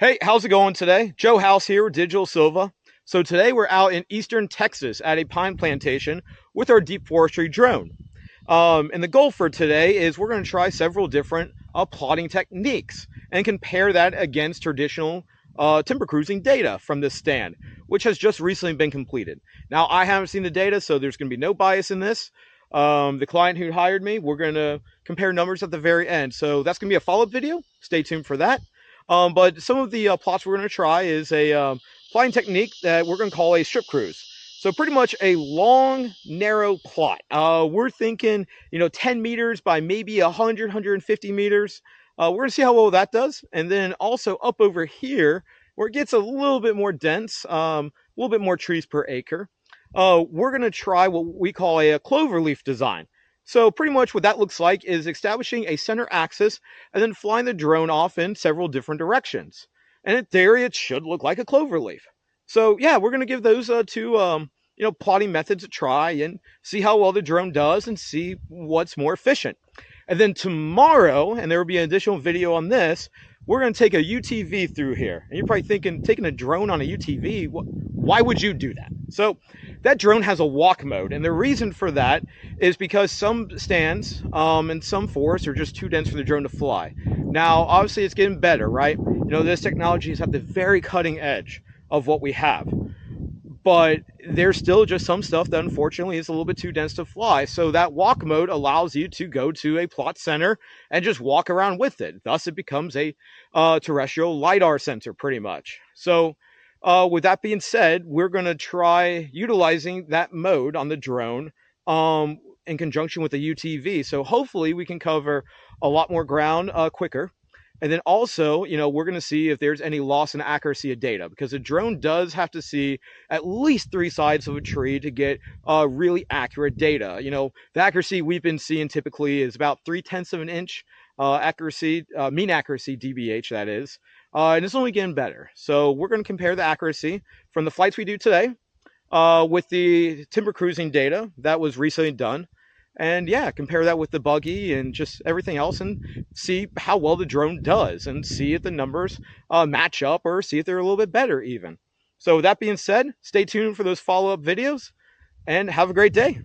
Hey, how's it going today? Joe House here with Digital Silva. So today we're out in eastern Texas at a pine plantation with our Deep Forestry drone. And the goal for today is we're going to try several different plotting techniques and compare that against traditional timber cruising data from this stand, which has just recently been completed. Now, I haven't seen the data, so there's going to be no bias in this. The client who hired me, we're going to compare numbers at the very end. So that's going to be a follow-up video. Stay tuned for that. But some of the plots we're going to try is a flying technique that we're going to call a strip cruise. So pretty much a long, narrow plot. We're thinking, 10 meters by maybe 100, 150 meters. We're going to see how well that does. And then also up over here, where it gets a little bit more dense, a little bit more trees per acre, we're going to try what we call a cloverleaf design. So pretty much what that looks like is establishing a center axis and then flying the drone off in several different directions. And in theory, it should look like a cloverleaf. So yeah, we're going to give those two plotting methods a try and see how well the drone does and see what's more efficient. And then tomorrow, and there will be an additional video on this, we're going to take a UTV through here. And you're probably thinking, taking a drone on a UTV, why would you do that? So that drone has a walk mode. And the reason for that is because some stands and some forests are just too dense for the drone to fly. Now, obviously, it's getting better, right? This technology is at the very cutting edge of what we have, but there's still just some stuff that unfortunately is a little bit too dense to fly. So that walk mode allows you to go to a plot center and just walk around with it. Thus, it becomes a terrestrial LiDAR sensor pretty much. So with that being said, we're going to try utilizing that mode on the drone in conjunction with the UTV. So hopefully we can cover a lot more ground quicker. And then also, we're going to see if there's any loss in accuracy of data, because a drone does have to see at least three sides of a tree to get really accurate data. The accuracy we've been seeing typically is about 3/10 of an inch accuracy, mean accuracy, DBH, that is. And it's only getting better. So we're going to compare the accuracy from the flights we do today with the timber cruising data that was recently done. And yeah, compare that with the buggy and just everything else and see how well the drone does and see if the numbers match up or see if they're a little bit better even. So with that being said, stay tuned for those follow-up videos and have a great day.